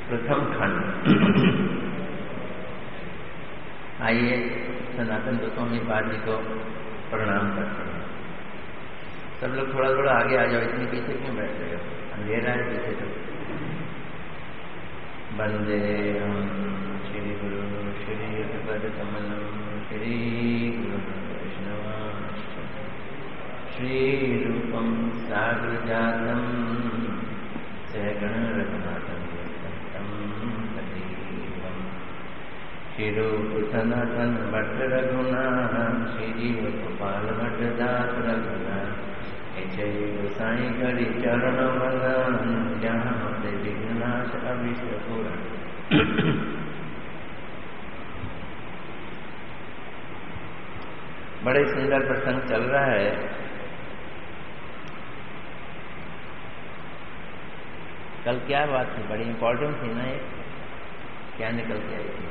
प्रथम खंड। आइए सनातन गोस्वामी पाद जी को प्रणाम करते हैं। सब लोग थोड़ा थोड़ा आगे आ जाओ, इतनी पीछे क्यों बैठ रहे हो? अंधेरा है पीछे तो। वंदे श्री गुरु श्री युगपद कमलम श्री गुरु वैष्णवांश्च श्री रूपम सागर जातम सहगण रघुनाथम शिरूप सनातन भट्ट रघुनाथ श्री गोपाल भट्ट दास रघुनाथ गोसाई करी चरण वंदन जहाँ से विघ्नाश अभिष्ट पूर्ण। बड़े सुंदर प्रसंग चल रहा है। कल क्या बात थी? बड़ी इंपॉर्टेंट थी ना ये? क्या निकल के आई थी?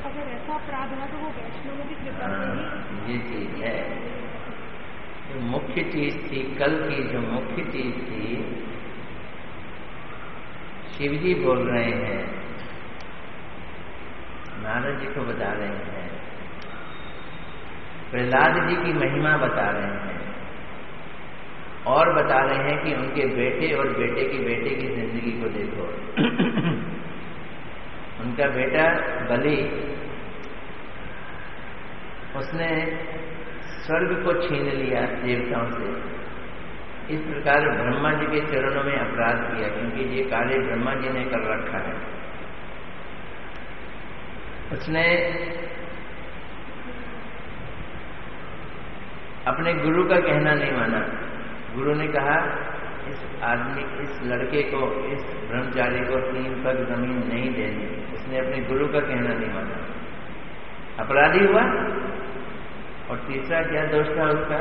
अगर ऐसा अपराध हुआ तो वो वैष्णव की कृपा से ये चीज है। जो मुख्य चीज थी कल की, जो मुख्य चीज थी, शिव जी बोल रहे हैं, नारद जी को बता रहे हैं, प्रहलाद जी की महिमा बता रहे हैं और बता रहे हैं कि उनके बेटे और बेटे के बेटे की जिंदगी को देखो। उनका बेटा बलि, उसने स्वर्ग को छीन लिया देवताओं से। इस प्रकार ब्रह्मा जी के चरणों में अपराध किया, क्योंकि ये कार्य ब्रह्मा जी ने कर रखा है। उसने अपने गुरु का कहना नहीं माना। गुरु ने कहा इस आदमी, इस लड़के को, इस ब्रह्मचारी को 3 पग जमीन नहीं देनी। उसने अपने गुरु का कहना नहीं माना, अपराधी हुआ। और तीसरा क्या दोष था उसका?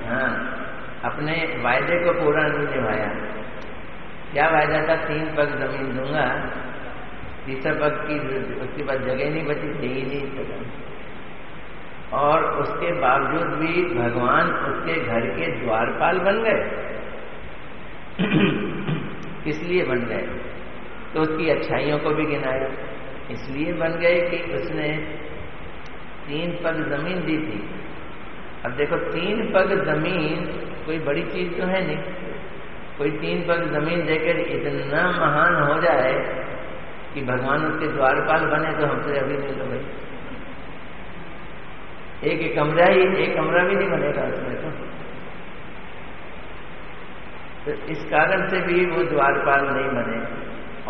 हाँ, अपने वायदे को पूरा नहीं निभाया। क्या वायदा था? 3 पग जमीन दूंगा, तीसरा पग की उसके बाद जगह नहीं बची, दे ही नहीं सका। और उसके बावजूद भी भगवान उसके घर के द्वारपाल बन गए। किस लिए बन गए? तो उसकी अच्छाइयों को भी गिनाया। इसलिए बन गए कि उसने 3 पग जमीन दी थी। अब देखो, 3 पग जमीन कोई बड़ी चीज तो है नहीं। कोई 3 पग जमीन देकर इतना महान हो जाए कि भगवान उसके द्वारपाल बने, तो हमसे अभी नहीं लो भाई। एक कमरा भी नहीं बनेगा उसमें। तो इस कारण से भी वो द्वारपाल नहीं बने।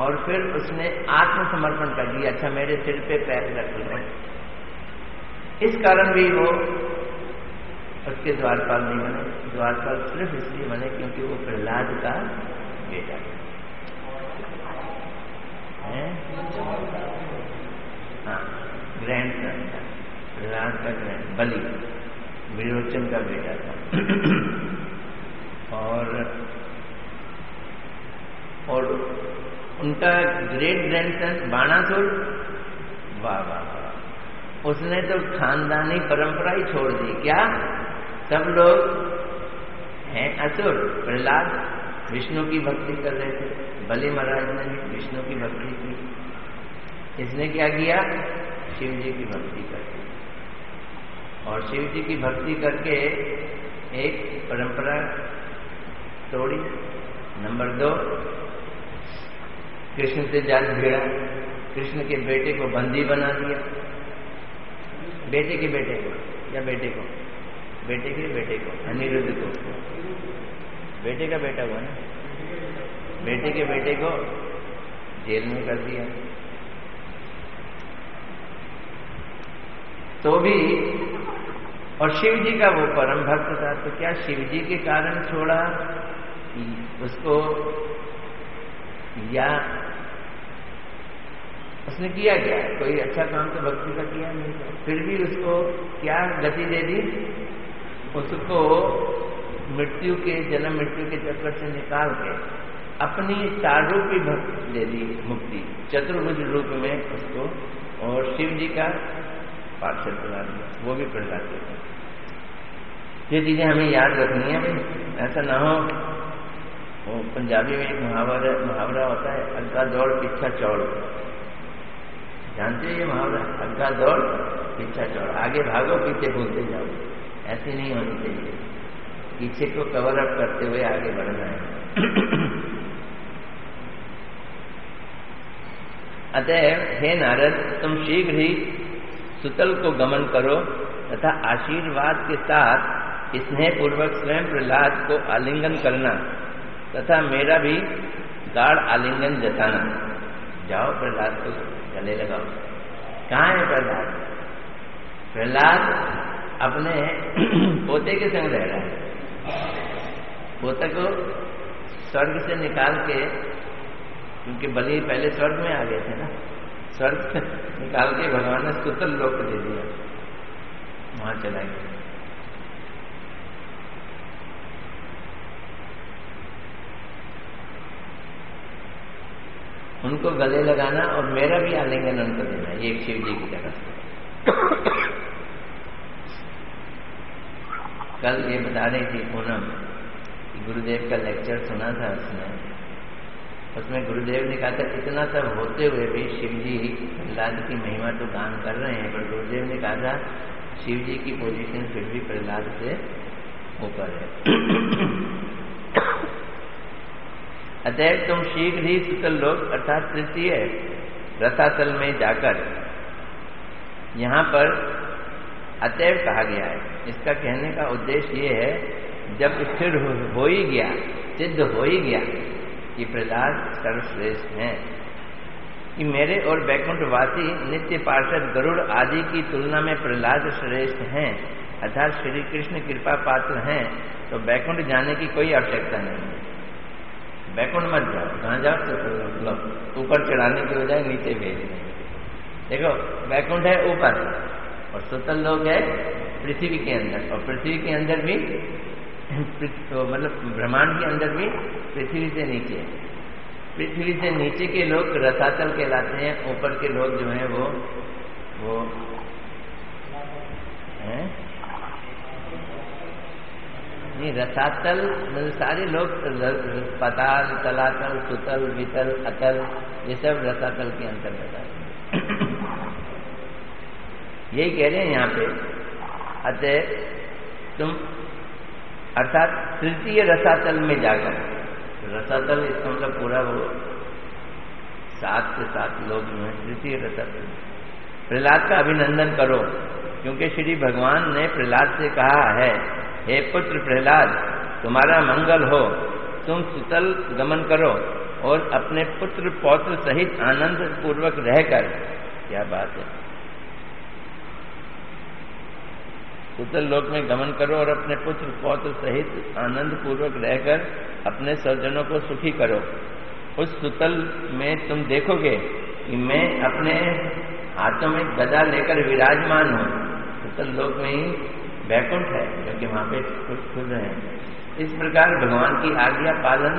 और फिर उसने आत्मसमर्पण कर दिया, अच्छा मेरे सिर पे पैर रख लो। इस कारण भी वो उसके द्वारपाल नहीं बने। द्वारपाल सिर्फ इसलिए बने क्योंकि वो प्रहलाद का बेटा है। हाँ, ग्रैंडसन था प्रहलाद का, बलि विरोचन का बेटा था। और उनका ग्रेट ग्रैंडसन बाणासुर, वाह वाह वाह, उसने तो खानदानी परंपरा ही छोड़ दी। क्या? सब लोग हैं असुर। प्रहलाद विष्णु की भक्ति कर रहे थे, बलि महाराज ने भी विष्णु की भक्ति की। इसने क्या किया? शिव जी की भक्ति कर दी। और शिव जी की भक्ति करके एक परंपरा तोड़ी। नंबर 2, कृष्ण से जाल भिड़ा, कृष्ण के बेटे को बंदी बना दिया। बेटे के बेटे को या बेटे को? बेटे के बेटे को, अनिरुद्ध को। बेटे का बेटा हुआ ना, बेटे के बेटे को जेल में कर दिया। तो भी, और शिव जी का वो परम भक्त था, तो क्या शिव जी के कारण छोड़ा उसको, या उसने किया क्या, कोई अच्छा काम तो भक्ति का किया नहीं, फिर भी उसको क्या गति दे दी, उसको मृत्यु के, जन्म मृत्यु के चक्कर से निकाल के अपनी चारूपी भक्ति दे दी, मुक्ति चतुर्भुज रूप में उसको, और शिव जी का पार्षद बना दिया, वो भी प्रहलाद के। ये चीजें हमें याद रखनी है भाई, ऐसा ना हो। वो पंजाबी में एक मुहावरा होता है, अग्गा दौड़ पीछा चौड़, जानते हो ये मुहावरा, अग्गा दौड़ पीछा चौड़, आगे भागो पीछे भूलते जाओ, ऐसी नहीं होनी चाहिए, पीछे को कवर अप करते हुए आगे बढ़ना है। अतः हे नारद, तुम शीघ्र ही सुतल को गमन करो तथा आशीर्वाद के साथ स्नेह पूर्वक स्वयं प्रहलाद को आलिंगन करना तथा मेरा भी गाढ़ आलिंगन जताना। जाओ प्रहलाद को गले लगाओ। कहाँ है प्रहलाद? प्रहलाद अपने पोते के संग रह रहा है। पोते को स्वर्ग से निकाल के, क्योंकि बलि पहले स्वर्ग में आ गए थे ना, स्वर्ग से निकाल के भगवान ने सुतल लोक दे दिया, वहां चला गया। उनको गले लगाना और मेरा भी आलिंगन उनको देना, ये एक शिव जी की तरफ से। कल ये बता रही थी पूनम, गुरुदेव का लेक्चर सुना था उसमें गुरुदेव ने कहा था इतना सब होते हुए भी शिव जी प्रहलाद की महिमा तो गान कर रहे हैं, पर गुरुदेव ने कहा था शिव जी की पोजीशन फिर भी प्रहलाद से ऊपर है। अतः तुम शीघ्र ही सुतल लोक अर्थात तृतीय रसातल में जाकर, यहाँ पर अतएव कहा गया है, इसका कहने का उद्देश्य ये है, जब स्थिर हो ही गया, सिद्ध हो ही गया कि प्रहलाद सर्वश्रेष्ठ हैं, कि मेरे और बैकुंठवासी नित्य पार्षद गरुड़ आदि की तुलना में प्रहलाद श्रेष्ठ हैं, अर्थात श्री कृष्ण कृपा पात्र हैं, तो बैकुंठ जाने की कोई आवश्यकता नहीं है। बैकुंठ मत जाओ, कहाँ जाओ तो ऊपर चढ़ाने की बजाय नीचे भेजने। देखो बैकुंठ है ऊपर और सुतल लोक है पृथ्वी के अंदर, और पृथ्वी के अंदर भी तो मतलब ब्रह्मांड के अंदर भी पृथ्वी से नीचे, पृथ्वी से नीचे के लोग रसातल कहलाते हैं, ऊपर के लोग जो हैं वो हैं नहीं, रसातल मतलब सारे लोग, पताल, तलातल, सुतल, वितल, अतल, ये सब रसातल के अंतर्गत आते हैं। यही कह रहे हैं यहाँ पे। अतः तुम अर्थात तृतीय रसातल में जाकर, रसातल इसका मतलब पूरा वो 7 से 7 लोग जो है तृतीय रसातल, प्रहलाद का अभिनंदन करो, क्योंकि श्री भगवान ने प्रहलाद से कहा है, हे पुत्र प्रहलाद, तुम्हारा मंगल हो, तुम सुतल गमन करो और अपने पुत्र पौत्र सहित आनंद पूर्वक रहकर, क्या बात है, सुतल लोक में गमन करो और अपने पुत्र पौत्र सहित आनंद पूर्वक रहकर अपने स्वजनों को सुखी करो। उस सुतल में तुम देखोगे कि मैं अपने हाथों में गदा लेकर विराजमान हूँ। सुतल लोक में ही बैकुंठ है, क्योंकि वहां पे खुद है। इस प्रकार भगवान की आज्ञा पालन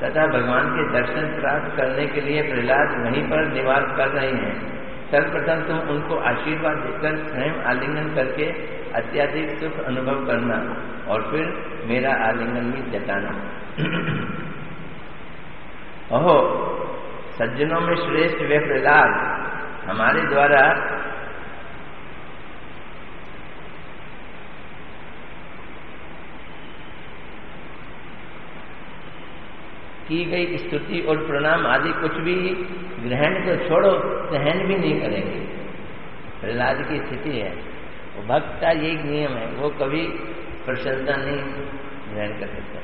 तथा भगवान के दर्शन प्राप्त करने के लिए प्रहलाद वहीं पर निवास कर रहे हैं। सर्वप्रथम तुम उनको आशीर्वाद देकर स्वयं आलिंगन करके अत्याधिक सुख अनुभव करना, और फिर मेरा आलिंगन भी जताना। अहो सज्जनों में श्रेष्ठ वे प्रहलाद हमारे द्वारा की गई स्तुति और प्रणाम आदि कुछ भी ग्रहण तो छोड़ो, सहन भी नहीं करेंगे। प्रहलाद की स्थिति है, वो भक्त का यही नियम है, वो कभी प्रशंसा नहीं ग्रहण कर सकता।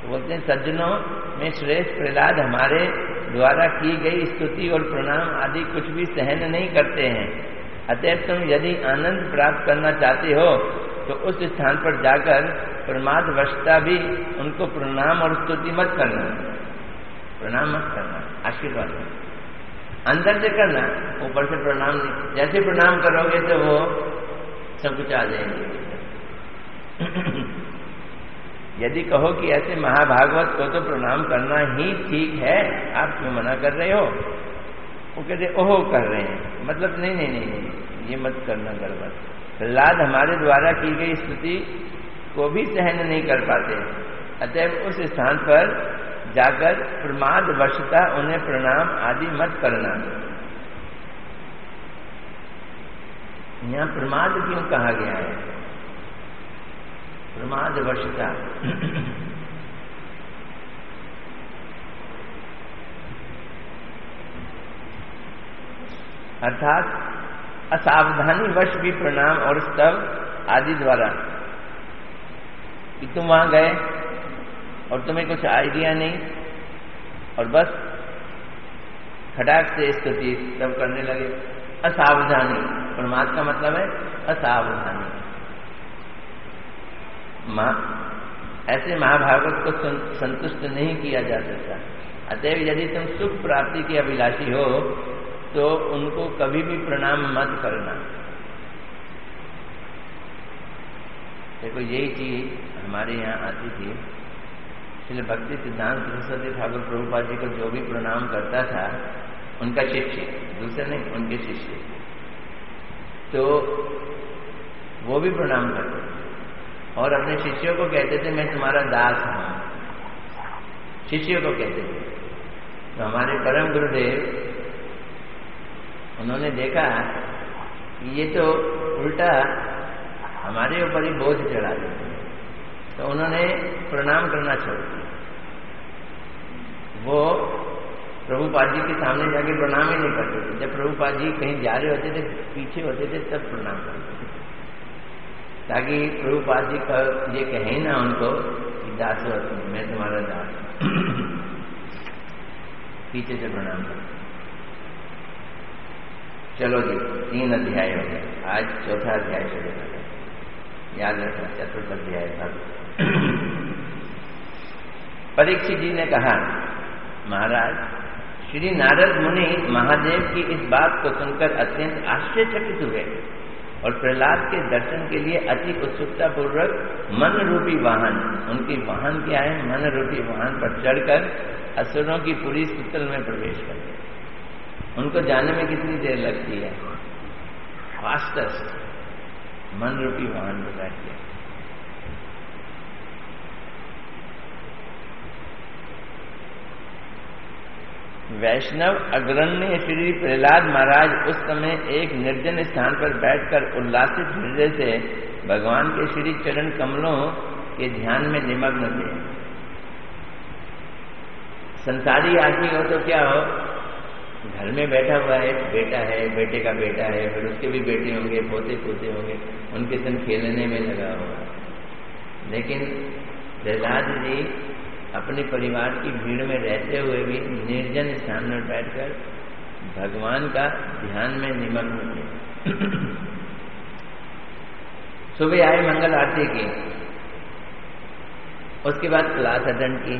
तो बोलते हैं सज्जनों में श्रेष्ठ प्रहलाद हमारे द्वारा की गई स्तुति और प्रणाम आदि कुछ भी सहन नहीं करते हैं। अतः तुम यदि आनंद प्राप्त करना चाहते हो तो उस स्थान पर जाकर प्रमादवशता भी उनको प्रणाम और स्तुति मत करना, प्रणाम मत करना, आशीर्वाद अंदर से करना, ऊपर से प्रणाम नहीं। जैसे प्रणाम करोगे तो वो सब कुछ आ जाएंगे। यदि कहो कि ऐसे महाभागवत को तो प्रणाम करना ही ठीक है, आप क्यों मना कर रहे हो? वो कहते ओहो कर रहे हैं, मतलब नहीं नहीं नहीं नहीं, ये मत करना गड़बड़। प्रहलाद हमारे द्वारा की गई स्तुति को भी सहन नहीं कर पाते, अतएव उस स्थान पर जाकर प्रमाद वशता उन्हें प्रणाम आदि मत करना। यहां प्रमाद क्यों कहा गया है? प्रमाद वशता अर्थात असावधानी वश भी प्रणाम और स्तव आदि द्वारा, कि तुम वहां गए और तुम्हें कुछ आइडिया नहीं और बस खटाक से स्तुति स्तव करने लगे। असावधानी, प्रमाद का मतलब है असावधानी। ऐसे महाभागवत को संतुष्ट नहीं किया जा सकता। अतएव यदि तुम सुख प्राप्ति के अभिलाषी हो तो उनको कभी भी प्रणाम मत करना। देखो यही चीज हमारे यहाँ आती थी। इसलिए भक्ति सिद्धांत सरस्वती ठाकुर प्रभुपाद जी को जो भी प्रणाम करता था, उनका शिष्य, दूसरे नहीं, उनके शिष्य, तो वो भी प्रणाम करते थे और अपने शिष्यों को कहते थे मैं तुम्हारा दास हूं, शिष्यों को कहते थे। तो हमारे परम गुरुदेव, उन्होंने देखा कि ये तो उल्टा हमारे ऊपर ही बोझ चढ़ा देते हैं, तो उन्होंने प्रणाम करना छोड़ दिया। वो प्रभुपाद जी के सामने जाके प्रणाम ही नहीं करते थे। जब प्रभुपाद जी कहीं जा रहे होते थे, पीछे होते थे, तब प्रणाम करते थे, ताकि प्रभुपाद जी का ये कहे ना उनको कि दासो मैं तुम्हारा दास पीछे से प्रणाम कर। चलो जी, 3 अध्याय हो गए, आज 4था अध्याय शुरू कर रहे, याद रखना 4th अध्याय था। परीक्षित जी ने कहा, महाराज, श्री नारद मुनि महादेव की इस बात को सुनकर अत्यंत आश्चर्यचकित हुए और प्रहलाद के दर्शन के लिए अति उत्सुकता पूर्वक मन रूपी वाहन, उनकी वाहन क्या है, मन रूपी वाहन पर चढ़कर असुरों की पूरी स्तुति में प्रवेश कर गए। उनको जाने में कितनी देर लगती है? फास्टेस्ट, मन रूपी वाहन पर बैठ गए। वैष्णव अग्रण्य श्री प्रहलाद महाराज उस समय एक निर्जन स्थान पर बैठकर उल्लासित हृदय से भगवान के श्री चरण कमलों के ध्यान में निमग्न थे। संसारी आदमी हो तो क्या हो, घर में बैठा हुआ है, बेटा है, बेटे का बेटा है, फिर उसके भी बेटे होंगे, पोते पोते होंगे, उनके संग खेलने में लगा हुआ। लेकिन प्रहलाद जी अपने परिवार की भीड़ में रहते हुए भी निर्जन स्थान में बैठकर भगवान का ध्यान में निमग्न थे। सुबह आए, मंगल आरती की, उसके बाद क्लास अटेंड की,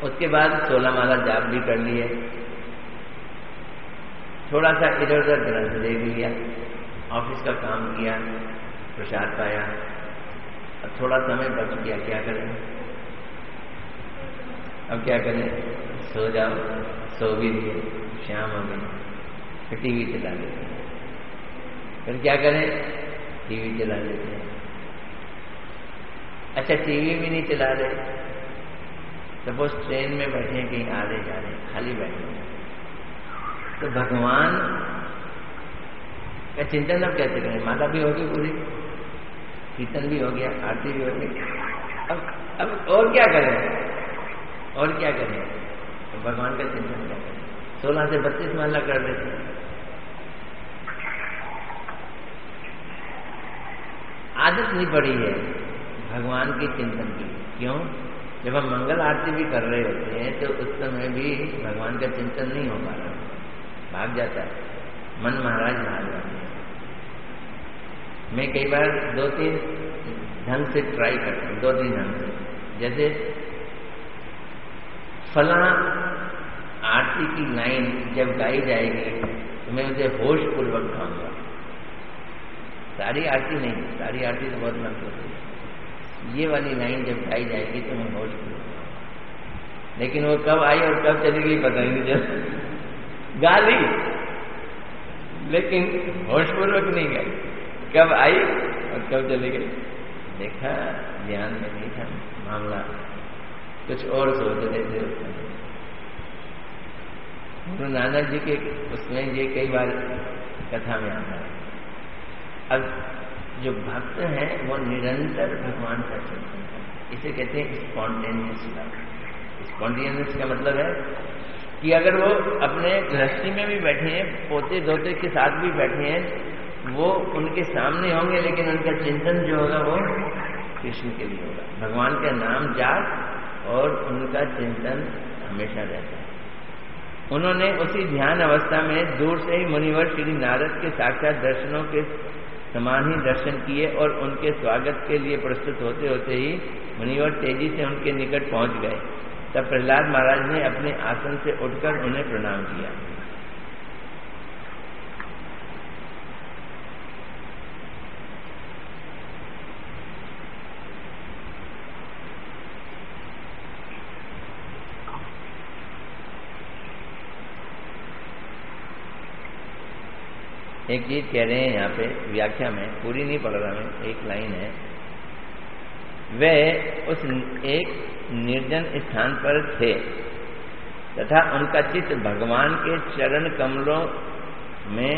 उसके बाद 16 माला जाप भी कर लिए, थोड़ा सा इधर उधर ग्रंथ देख लिया, ऑफिस का काम किया, प्रसाद पाया, अब थोड़ा समय बच गया, क्या करें? अब क्या करें? सो जाओ, सो भी दिए, शाम हो गई, फिर टीवी चला लेते हैं। फिर क्या करें? टीवी चला लेते हैं। अच्छा, टीवी भी नहीं चला रहे, सपोज ट्रेन में बैठे, कहीं आ रहे जा रहे, खाली बैठे, तो भगवान का चिंतन अब कैसे करें? माला भी होगी पूरी, कीर्तन भी हो गया, आरती भी हो गई, अब और क्या करें? और क्या करें? तो भगवान का चिंतन क्या करें? 16 से 32 माला कर देते हैं। आदत नहीं पड़ी है भगवान के चिंतन की। क्यों? जब हम मंगल आरती भी कर रहे होते हैं तो उस समय भी भगवान का चिंतन नहीं हो पा रहा, भाग जाता है, मन महाराज भाग जाते हैं। मैं कई बार 2-3 ढंग से ट्राई करता हूँ, 2-3 ढंग से। जैसे फला आरती की लाइन जब गाई जाएगी तो मैं उसे होश पूर्वक गाऊंगा। सारी आरती नहीं, सारी आरती तो बहुत मंत्र होती है। ये वाली लाइन जब गाई जाएगी तो मैं होश पूर्वक गाऊंगा। लेकिन वो कब आई और कब चली गई पता ही नहीं चला। गा ली लेकिन होशपूर्वक नहीं गाई, कब आई और कब चली गई। देखा ध्यान में नहीं था मामला, कुछ और सोच रहे थे उसमें। गुरु नानक जी के उसमें ये कई बार कथा में आता है। अब जो भक्त हैं वो निरंतर भगवान का चिंतन करते, इसे कहते हैं स्पॉन्टेनियस लव। स्पॉन्टेनियस का मतलब है कि अगर वो अपने गृहस्थी में भी बैठे हैं, पोते दोते के साथ भी बैठे हैं, वो उनके सामने होंगे लेकिन उनका चिंतन जो होगा वो कृष्ण के लिए होगा। भगवान का नाम जाप और उनका चिंतन हमेशा रहता है। उन्होंने उसी ध्यान अवस्था में दूर से ही मुनिवर श्री नारद के साक्षात दर्शनों के समान ही दर्शन किए और उनके स्वागत के लिए प्रस्तुत होते होते ही मुनिवर तेजी से उनके निकट पहुंच गए। तब प्रहलाद महाराज ने अपने आसन से उठकर उन्हें प्रणाम किया। एक चीज कह रहे हैं यहाँ पे व्याख्या में, पूरी नहीं पढ़ रहा मैं, एक लाइन है। वे उस एक निर्जन स्थान पर थे तथा उनका चित्त भगवान के चरण कमलों में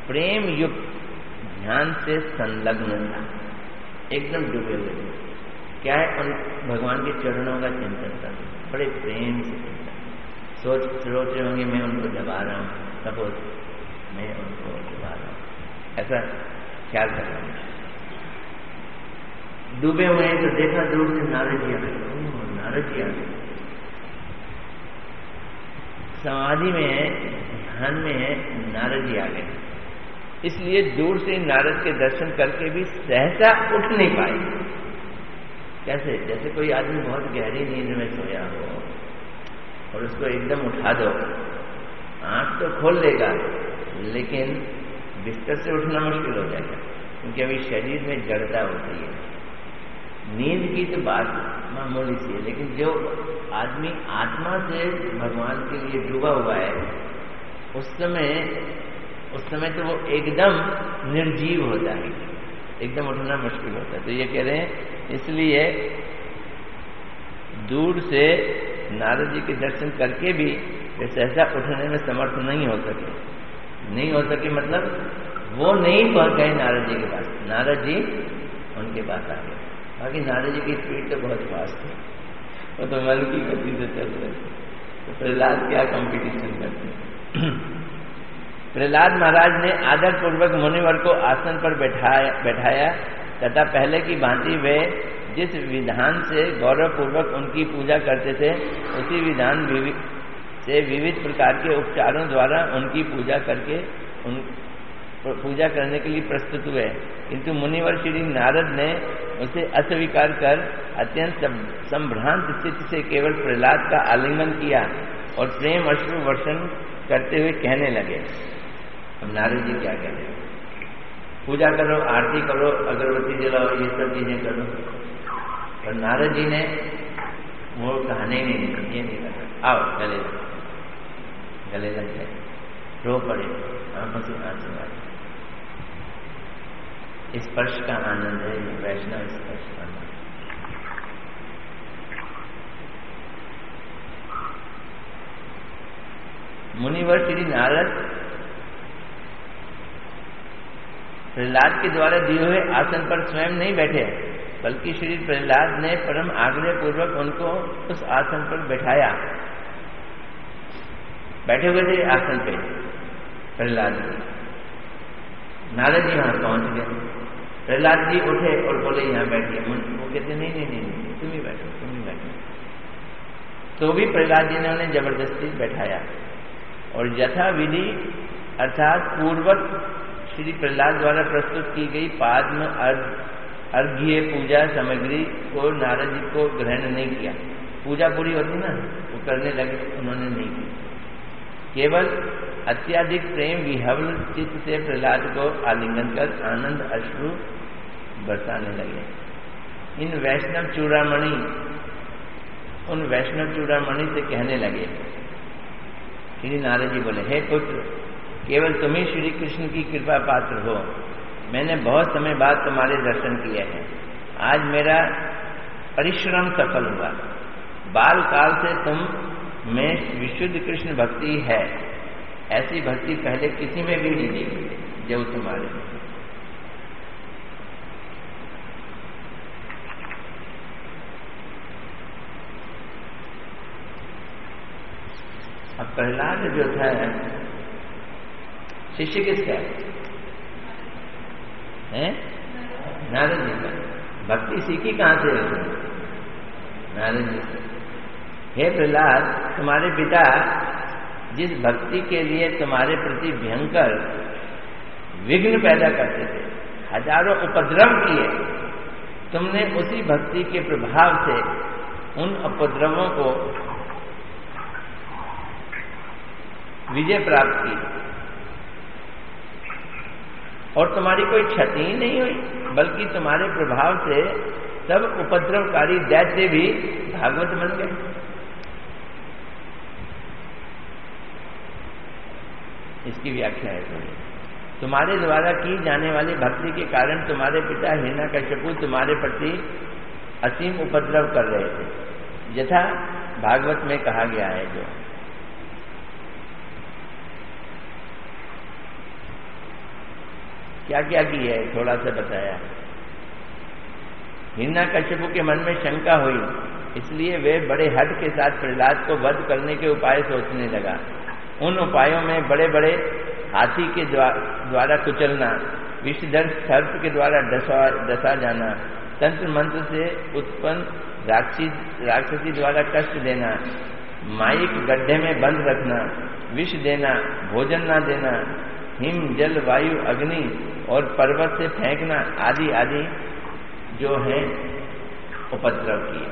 प्रेम युक्त ध्यान से संलग्न था, एकदम डूबे हुए थे। क्या है? उन भगवान के चरणों का चिंतन करना, बड़े प्रेम से चिंतन। सोच रहे होंगे मैं उनको दबा रहा हूँ, सपोज मैं उनको दबा रहा हूँ, ऐसा ख्याल कर रहा हूँ। डूबे हुए हैं तो देखा दूर से नारद जी आ गए। नारद जी आ गए, समाधि में है, ध्यान में है, नारद जी आ गए। इसलिए दूर से नारद के दर्शन करके भी सहसा उठ नहीं पाए। कैसे? जैसे कोई आदमी बहुत गहरी नींद में सोया हो और उसको एकदम उठा दो, आंख तो खोल लेगा लेकिन बिस्तर से उठना मुश्किल हो जाएगा, क्योंकि अभी शरीर में जड़ता होती है। नींद की तो बात मामूली सी है, लेकिन जो आदमी आत्मा से भगवान के लिए डूबा हुआ है उस समय तो वो एकदम निर्जीव होता है, एकदम उठना मुश्किल होता है। तो ये कह रहे हैं इसलिए दूर से नारद जी के दर्शन करके भी वे सहसा उठने में समर्थ नहीं हो सके। मतलब वो नहीं पहुंच गए नारद जी के पास, नारद जी उनके पास आ गए। बाकी नारद जी की स्पीड तो बहुत फास्ट है, वो तो मन की गति से चल रहे थे। तो प्रहलाद क्या कंपटीशन करते। प्रहलाद महाराज ने आदर पूर्वक मुनिवर को आसन पर बैठाया तथा पहले की भांति वे जिस विधान से गौरव पूर्वक उनकी पूजा करते थे उसी विधान से विविध प्रकार के उपचारों द्वारा उनकी पूजा करने के लिए प्रस्तुत हुए। किंतु मुनिवर श्री नारद ने उसे अस्वीकार कर अत्यंत संभ्रांत स्थिति से केवल प्रहलाद का आलिंगन किया और प्रेम अश्रु वर्षण करते हुए कहने लगे। अब नारद जी क्या कहते हैं? पूजा करो, आरती करो, अगरबत्ती जलाओ, ये सब चीजें करो। और नारद जी ने वो कहने नहीं, ये नहीं कहा। आओ गले लग गए, रो पड़े, आंखों से आंसू आए। स्पर्श का आनंद है, वैष्णव स्पर्श का आनंद। मुनिवर श्री नारद प्रहलाद के द्वारा दिए हुए आसन पर स्वयं नहीं बैठे, बल्कि श्री प्रहलाद ने परम आग्रह पूर्वक उनको उस आसन पर बैठाया। बैठे हुए थे आसन पे प्रहलाद जी, नारद जी वहां पहुंच गए। प्रहलाद जी उठे और बोले यहाँ बैठिए। वो कहते नहीं, तुम ही बैठो। तो भी प्रहलाद जी ने उन्हें जबरदस्ती बैठाया और यथा विधि अर्थात पूर्वक श्री प्रहलाद द्वारा प्रस्तुत की गई पाद्म अर्घ अर्घ्य पूजा सामग्री को नारद जी को ग्रहण नहीं किया। पूजा पूरी होती ना, वो करने लगे, उन्होंने नहीं की। केवल अत्याधिक प्रेम विह्वल चित्त से प्रहलाद को आलिंगन कर आनंद अश्रु बरसाने लगे। उन वैष्णव चूड़ामणि से कहने लगे, श्री नारद जी बोले, हे पुत्र, केवल तुम ही श्री कृष्ण की कृपा पात्र हो। मैंने बहुत समय बाद तुम्हारे दर्शन किए हैं। आज मेरा परिश्रम सफल हुआ। बाल काल से तुम में विशुद्ध कृष्ण भक्ति है। ऐसी भक्ति पहले किसी में भी नहीं देखी जो तुम्हारे में। अब प्रहलाद जो था शिष्य किसका है? नारद जी का। भक्ति सीखी कहां से उसने? नारद जी से। हे प्रहलाद, तुम्हारे पिता जिस भक्ति के लिए तुम्हारे प्रति भयंकर विघ्न पैदा करते थे, हजारों उपद्रव किए, तुमने उसी भक्ति के प्रभाव से उन उपद्रवों को विजय प्राप्त की और तुम्हारी कोई क्षति ही नहीं हुई, बल्कि तुम्हारे प्रभाव से सब उपद्रवकारी दैत्य भी भागवत बन गए। इसकी व्याख्या है थोड़ी। तुम्हारे द्वारा की जाने वाली भक्ति के कारण तुम्हारे पिता हिरण्यकशिपु तुम्हारे प्रति असीम उपद्रव कर रहे थे, यथा भागवत में कहा गया है। जो क्या क्या की है थोड़ा सा बताया। हिरण्यकशिपु के मन में शंका हुई, इसलिए वे बड़े हठ के साथ प्रहलाद को वध करने के उपाय सोचने लगा। उन उपायों में बड़े बड़े हाथी के द्वारा कुचलना, विषधर सर्प के द्वारा डसा जाना, तंत्र मंत्र से उत्पन्न राक्षसी द्वारा कष्ट देना, माइक गड्ढे में बंद रखना, विष देना, भोजन न देना, हिम जल वायु अग्नि और पर्वत से फेंकना आदि आदि जो है उपद्रव किए।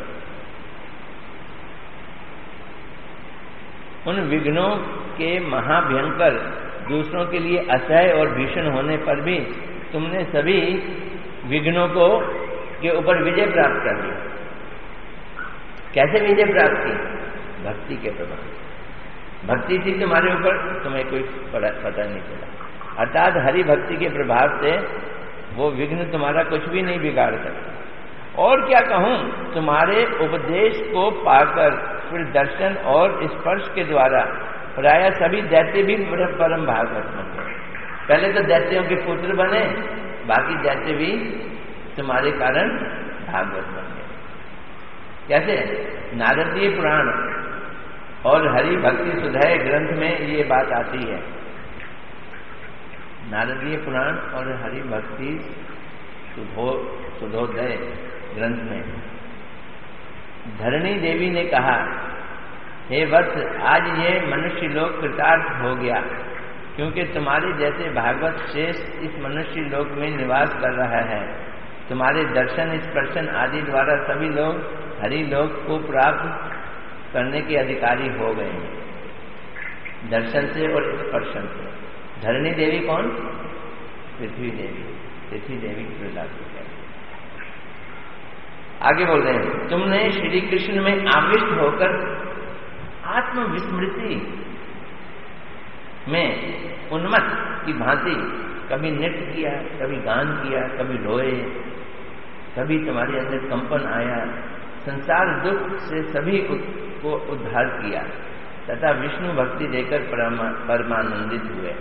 उन विघ्नों के महाभयंकर, दूसरों के लिए असह्य और भीषण होने पर भी तुमने सभी विघ्नों के ऊपर विजय प्राप्त कर ली। कैसे विजय प्राप्त की? भक्ति के प्रभाव। भक्ति थी तुम्हारे ऊपर, तुम्हें कोई पता नहीं चला। अर्थात हरि भक्ति के प्रभाव से वो विघ्न तुम्हारा कुछ भी नहीं बिगाड़ सकता। और क्या कहूं, तुम्हारे उपदेश को पाकर फिर दर्शन और स्पर्श के द्वारा प्राय सभी दैत्य भी परम भागवत बन गए। पहले तो दैत्यों के पुत्र बने, बाकी दैत्य भी तुम्हारे कारण भागवत बन गए। कैसे? नारदीय पुराण और हरि भक्ति सुधय ग्रंथ में ये बात आती है। नारदीय पुराण और हरि भक्ति सुधोदय ग्रंथ में धरणी देवी ने कहा, हे वत्स, आज ये मनुष्य लोक कृतार्थ हो गया, क्योंकि तुम्हारे जैसे भागवत श्रेष्ठ इस मनुष्य लोक में निवास कर रहा है। तुम्हारे दर्शन स्पर्शन आदि द्वारा सभी लोग हरि लोक को प्राप्त करने के अधिकारी हो गए हैं, दर्शन से और स्पर्शन से। धरणी देवी कौन? पृथ्वी देवी। पृथ्वी देवी प्रहलाद को कहते हैं। आगे बोल रहे हैं, तुमने श्री कृष्ण में आविष्ट होकर आत्मविस्मृति में उन्मत्त की भांति कभी नृत्य किया, कभी गान किया, कभी रोए, कभी तुम्हारे अंदर कंपन आया, संसार दुख से सभी को उद्धार किया तथा विष्णु भक्ति देकर परमानंदित हुए।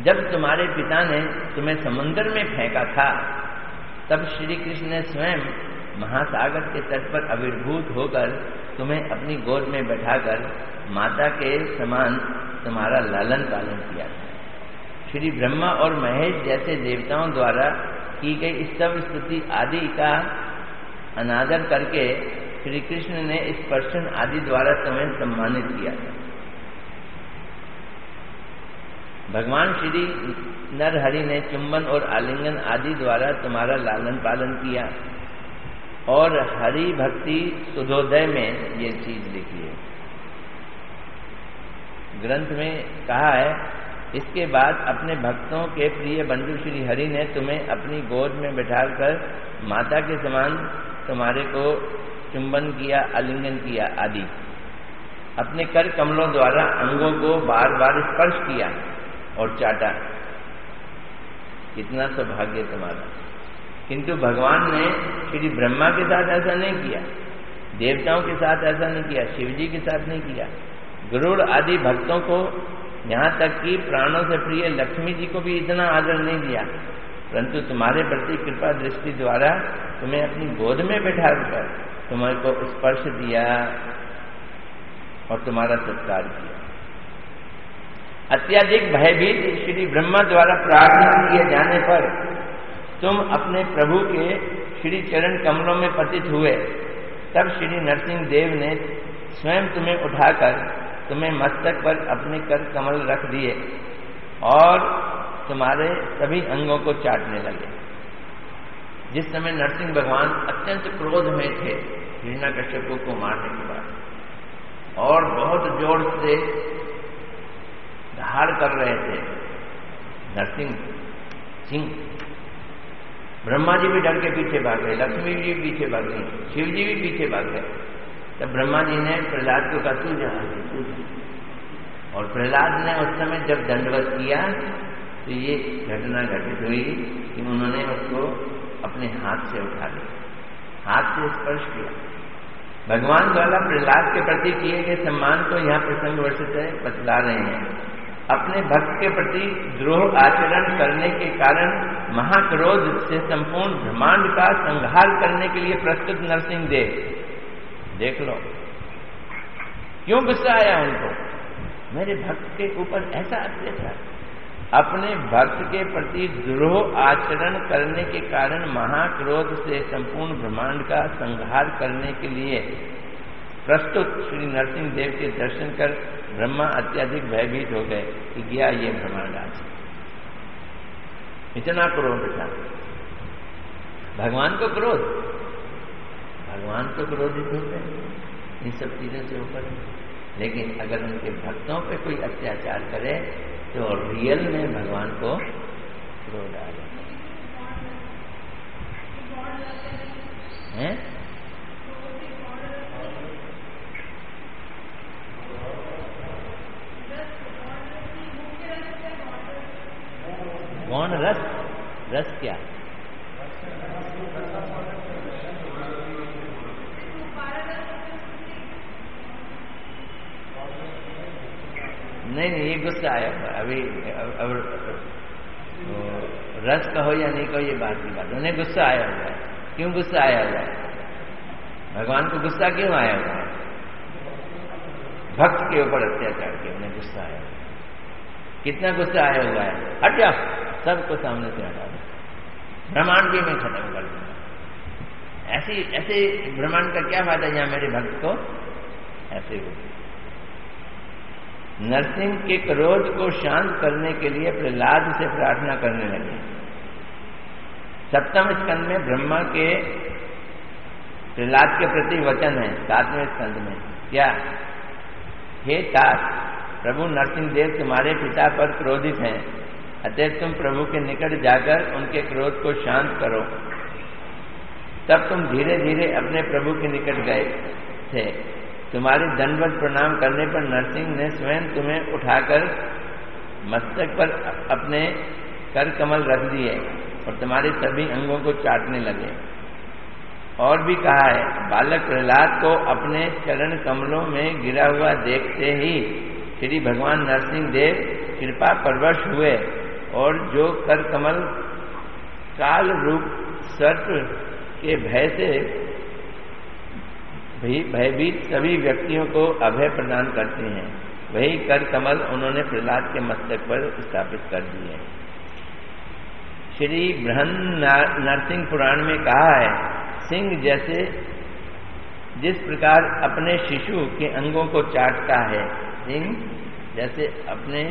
जब तुम्हारे पिता ने तुम्हें समुद्र में फेंका था, तब श्री कृष्ण ने स्वयं महासागर के तट पर आविर्भूत होकर तुम्हें अपनी गोद में बैठाकर माता के समान तुम्हारा लालन पालन किया था। श्री ब्रह्मा और महेश जैसे देवताओं द्वारा की गई स्तव स्तुति आदि का अनादर करके श्री कृष्ण ने स्पर्शन आदि द्वारा तुम्हें सम्मानित किया था। भगवान श्री नरहरि ने चुंबन और आलिंगन आदि द्वारा तुम्हारा लालन पालन किया। और हरि भक्ति सुधोदय में ये चीज लिखी है, ग्रंथ में कहा है, इसके बाद अपने भक्तों के प्रिय बंधु श्री हरि ने तुम्हें अपनी गोद में बैठाकर माता के समान तुम्हारे को चुंबन किया, आलिंगन किया आदि। अपने कर कमलों द्वारा अंगों को बार बार स्पर्श किया और चाटा। कितना सौभाग्य तुम्हारा। किंतु भगवान ने श्री ब्रह्मा के साथ ऐसा नहीं किया, देवताओं के साथ ऐसा नहीं किया, शिवजी के साथ नहीं किया, गरुड़ आदि भक्तों को, यहाँ तक कि प्राणों से प्रिय लक्ष्मी जी को भी इतना आदर नहीं दिया, परंतु तुम्हारे प्रति कृपा दृष्टि द्वारा तुम्हें अपनी गोद में बैठाकर तुम्हारे को स्पर्श दिया और तुम्हारा सत्कार किया। अत्यधिक भयभीत श्री ब्रह्मा द्वारा प्रार्थना किए जाने पर तुम अपने प्रभु के श्री चरण कमलों में पतित हुए। तब श्री नरसिंह देव ने स्वयं तुम्हें उठाकर तुम्हें मस्तक पर अपने कर कमल रख दिए और तुम्हारे सभी अंगों को चाटने लगे। जिस समय नरसिंह भगवान अत्यंत क्रोध में थे हिरण्यकश्यप को मारने के बाद और बहुत जोर से धार कर रहे थे नरसिंह सिंह, ब्रह्मा जी भी डर के पीछे भाग गए, लक्ष्मी जी भी पीछे भाग गई, शिव जी भी पीछे भाग गए। तब ब्रह्मा जी ने प्रहलाद को कहा तू जा, और प्रहलाद ने उस समय जब दंडवत किया तो ये घटना घटित हुई कि उन्होंने उसको अपने हाथ से उठा लिया, हाथ से स्पर्श किया। भगवान द्वारा प्रहलाद के प्रति किए गए सम्मान को यहाँ प्रसंग वर्षित है बतला रहे हैं। अपने भक्त के प्रति द्रोह आचरण करने के कारण महाक्रोध से संपूर्ण ब्रह्मांड का संहार करने के लिए प्रस्तुत नरसिंह देव, देख लो क्यों गुस्सा आया उनको, मेरे भक्त के ऊपर ऐसा अत्याचार। अपने भक्त के प्रति द्रोह आचरण करने के कारण महाक्रोध से संपूर्ण ब्रह्मांड का संहार करने के लिए प्रस्तुत श्री नरसिंह देव के दर्शन कर ब्रह्मा अत्यधिक भयभीत हो गए कि गया ये ब्रह्मांड आज। इतना क्रोध था भगवान को, क्रोध भगवान तो क्रोधित होते हैं इन सब चीजों से ऊपर, लेकिन अगर उनके भक्तों पे कोई अत्याचार करे तो रियल में भगवान को क्रोध आ जाता है। कौन रस, रस क्या? नहीं ये गुस्सा आया अभी, अब रस कहो या नहीं कहो ये बात की बात, उन्हें गुस्सा आया हुआ है। क्यों गुस्सा आया हुआ है? भगवान को गुस्सा क्यों आया हुआ है? भक्त के ऊपर अत्याचार के उन्हें गुस्सा आया। कितना गुस्सा आया हुआ है? हट जा, सबको सामने से हटा दो, ब्रह्मांड भी मैं खत्म कर दूंगा। ऐसे ब्रह्मांड का क्या फायदा यहाँ मेरे भक्त को? ऐसे हो। नरसिंह के क्रोध को शांत करने के लिए प्रहलाद से प्रार्थना करने लगे। सप्तम स्कंद में ब्रह्मा के प्रहलाद के प्रति वचन है। सातवें स्कंद में क्या? हे तात, प्रभु नरसिंह देव तुम्हारे पिता पर क्रोधित हैं, अतः तुम प्रभु के निकट जाकर उनके क्रोध को शांत करो। तब तुम धीरे धीरे अपने प्रभु के निकट गए थे। तुम्हारे दंडवत प्रणाम करने पर नरसिंह ने स्वयं तुम्हें उठाकर मस्तक पर अपने कर कमल रख दिए और तुम्हारे सभी अंगों को चाटने लगे। और भी कहा है, बालक प्रहलाद को अपने चरण कमलों में गिरा हुआ देखते ही श्री भगवान नरसिंह देव कृपा परवश हुए और जो कर कमल काल रूप सर्प के भय से भयभीत सभी व्यक्तियों को अभय प्रदान करते हैं, वही कर कमल उन्होंने प्रहलाद के मस्तक पर स्थापित कर दिए। श्री बृहन नरसिंह पुराण में कहा है, सिंह जैसे जिस प्रकार अपने शिशु के अंगों को चाटता है, सिंह जैसे अपने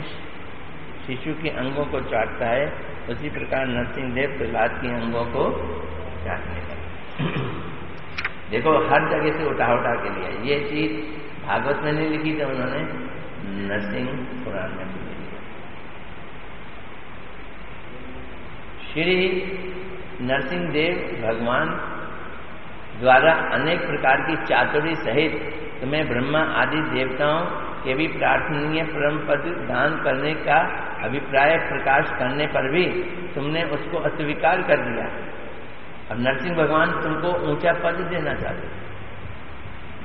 शिशु के अंगों को चाटता है, उसी प्रकार नरसिंहदेव प्रहलाद के अंगों को चाटने लगे। देखो हर जगह से उठा के लिया। ये चीज भागवत में नहीं लिखी थी उन्होंने, नरसिंह पुराण में भी लिखी। श्री नरसिंहदेव भगवान द्वारा अनेक प्रकार की चातुरी सहित तुम्हें ब्रह्मा आदि देवताओं के भी प्रार्थनीय परम पद दान करने का अभिप्राय प्रकाश करने पर भी तुमने उसको अस्वीकार कर दिया। अब नरसिंह भगवान तुमको ऊंचा पद देना चाहते,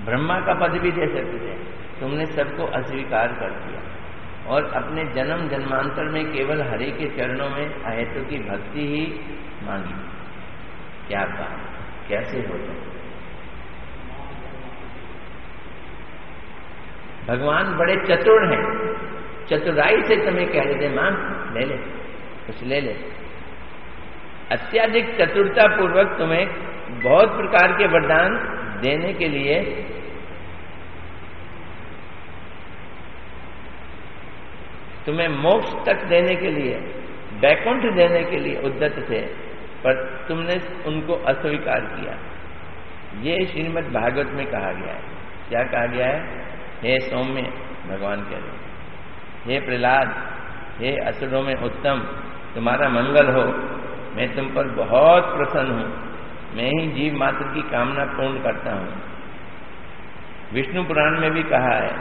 ब्रह्मा का पद भी दे सकते थे, तुमने सबको अस्वीकार कर दिया और अपने जन्म जन्मांतर में केवल हरि के चरणों में अहेतु की भक्ति ही मांगी। क्या बात, कैसे होता? भगवान बड़े चतुर हैं, चतुराई से तुम्हें कह रहे थे मांग, ले ले, कुछ ले ले। अत्याधिक चतुरता पूर्वक तुम्हें बहुत प्रकार के वरदान देने के लिए तुम्हें मोक्ष तक देने के लिए, वैकुंठ देने के लिए उद्यत थे, पर तुमने उनको अस्वीकार किया। ये श्रीमद् भागवत में कहा गया है। क्या कहा गया है? हे सौम्य, भगवान कह रहे, हे प्रहलाद, हे असुरों में उत्तम, तुम्हारा मंगल हो। मैं तुम पर बहुत प्रसन्न हूं। मैं ही जीव मात्र की कामना पूर्ण करता हूं। विष्णु पुराण में भी कहा है,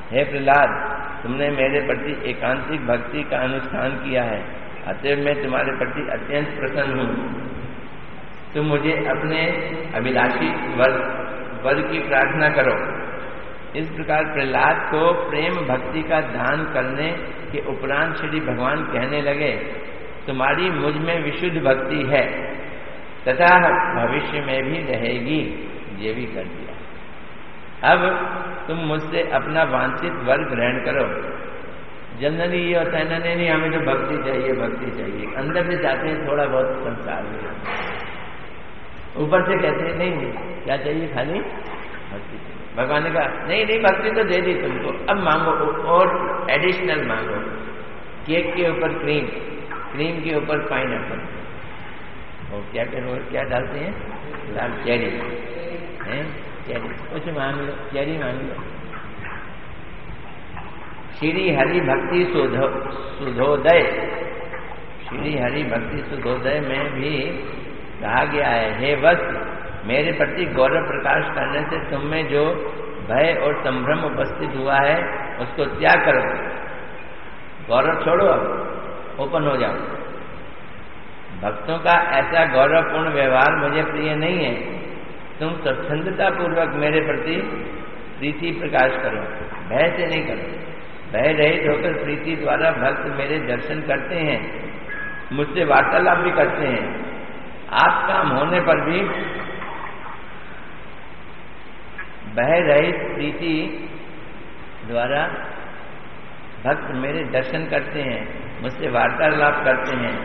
हे प्रहलाद, तुमने मेरे प्रति एकांतिक भक्ति का अनुष्ठान किया है, अतएव मैं तुम्हारे प्रति अत्यंत प्रसन्न हूं। तुम मुझे अपने अभिलाषी वर की प्रार्थना करो। इस प्रकार प्रहलाद को प्रेम भक्ति का दान करने के उपरांत श्री भगवान कहने लगे, तुम्हारी मुझ में विशुद्ध भक्ति है तथा भविष्य में भी रहेगी। ये भी कर दिया। अब तुम मुझसे अपना वांछित वर ग्रहण करो। जनरली ये होता है, नहीं हमें तो भक्ति चाहिए, भक्ति चाहिए, अंदर से चाहते हैं थोड़ा बहुत संसार में, ऊपर से कहते हैं नहीं क्या चाहिए, खाली भक्ति चाहिए। भगवान ने कहा नहीं भक्ति तो दे दी तुमको, अब मांगो और एडिशनल मांगो। केक के ऊपर क्रीम, क्रीम के ऊपर पाइनएप्पल, और क्या डालते हैं, लाल चेरी हैं, चेरी, कुछ मांग लो, चेरी मांग लो। श्री हरि भक्ति सुधोदय, श्री हरि भक्ति सुधोदय में भी कहा गया है, हे वत्स, मेरे प्रति गौरव प्रकाश करने से तुम में जो भय और संभ्रम उपस्थित हुआ है उसको त्याग करो। गौरव छोड़ो, अब ओपन हो जाओ। भक्तों का ऐसा गौरवपूर्ण व्यवहार मुझे प्रिय नहीं है। तुम स्वच्छंदता पूर्वक मेरे प्रति प्रीति प्रकाश करो, भय से नहीं करो। भय रहित होकर प्रीति द्वारा भक्त मेरे दर्शन करते हैं, मुझसे वार्तालाप भी करते हैं। आप काम होने पर भी भय रहित प्रीति द्वारा भक्त मेरे दर्शन करते हैं, मुझसे वार्तालाप करते हैं।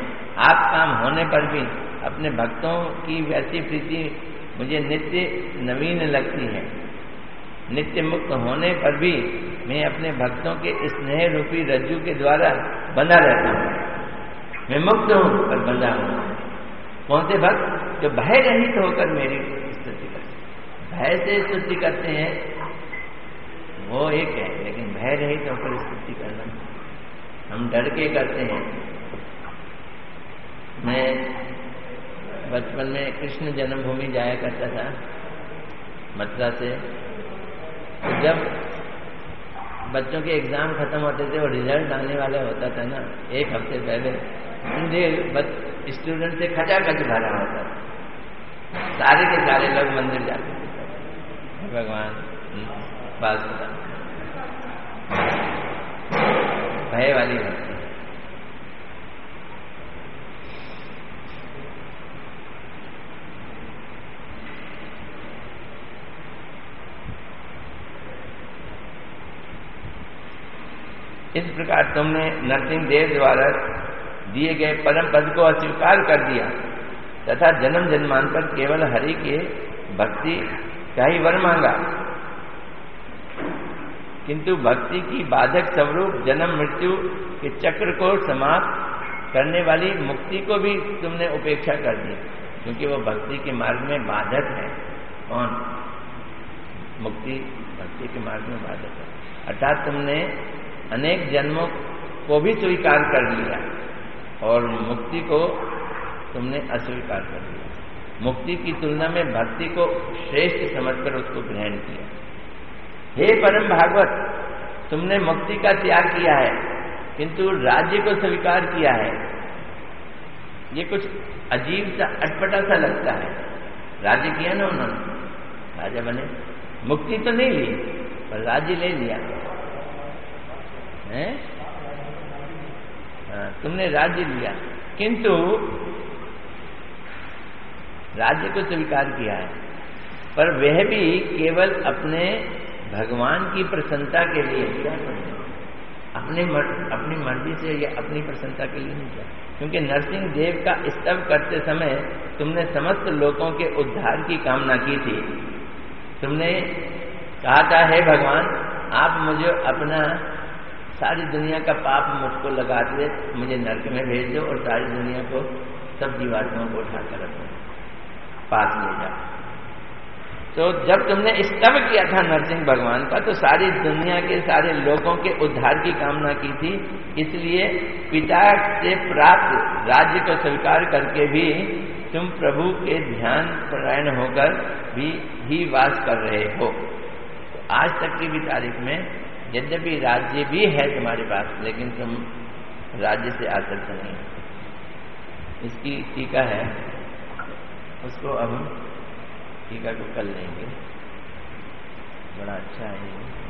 आप काम होने पर भी अपने भक्तों की वैसी प्रीति मुझे नित्य नवीन लगती है। नित्य मुक्त होने पर भी मैं अपने भक्तों के स्नेह रूपी रज्जु के द्वारा बंधा रहता हूँ। मैं मुक्त हूँ पर बंधा हूँ। कौन से भक्त? जो भय रहित होकर मेरी स्तुति करते हैं। भय से स्तुति करते हैं वो एक है, लेकिन भय रहित होकर स्तुति करना, हम डर के करते हैं। मैं बचपन में कृष्ण जन्मभूमि जाया करता था मथुरा से। तो जब बच्चों के एग्जाम खत्म होते थे और रिजल्ट आने वाला होता था ना, एक हफ्ते पहले स्टूडेंट से खचाखच भरा होता था। सारे के सारे लोग मंदिर जाते थे, भगवान बात बता, भय वाली भक्ति। इस प्रकार तुमने नरसिंह देव द्वारा दिए गए परम पद को अस्वीकार कर दिया तथा जन्म जन्मांतर केवल हरि के भक्ति का ही वर मांगा, किंतु भक्ति की बाधक स्वरूप जन्म मृत्यु के चक्र को समाप्त करने वाली मुक्ति को भी तुमने उपेक्षा कर दी, क्योंकि वो भक्ति के मार्ग में बाधक है। कौन? मुक्ति भक्ति के मार्ग में बाधक है। अर्थात तुमने अनेक जन्मों को भी स्वीकार कर लिया और मुक्ति को तुमने अस्वीकार कर दिया। मुक्ति की तुलना में भक्ति को श्रेष्ठ समझकर उसको ग्रहण किया। हे परम भागवत, तुमने मुक्ति का त्याग किया है किंतु राज्य को स्वीकार किया है। ये कुछ अजीब सा अटपटा सा लगता है। राज्य किया ना उन्होंने, राजा बने, मुक्ति तो नहीं ली पर राज्य ले लिया है? तुमने राज्य लिया किंतु राज्य को स्वीकार किया है, पर वह भी केवल अपने भगवान की प्रसन्नता के लिए किया। अपनी मर्जी से या अपनी प्रसन्नता के लिए नहीं किया, क्योंकि नरसिंह देव का स्तव करते समय तुमने समस्त लोगों के उद्धार की कामना की थी। तुमने कहा था, हे भगवान, आप मुझे अपना सारी दुनिया का पाप मुझको लगा दे, मुझे नरक में भेज दो और सारी दुनिया को, सब जीवात्माओं को उठाकर अपने पास ले जाओ। तो जब तुमने स्तव किया था नरसिंह भगवान का, तो सारी दुनिया के सारे लोगों के उद्धार की कामना की थी। इसलिए पिता से प्राप्त राज्य को स्वीकार करके भी तुम प्रभु के ध्यान परायण होकर भी ही वास कर रहे हो। तो आज तक की भी तारीख में यद्यपि राज्य भी है तुम्हारे पास, लेकिन तुम राज्य से आसक्त नहीं। इसकी टीका है, उसको अब टीका को कर लेंगे। बड़ा अच्छा है ये।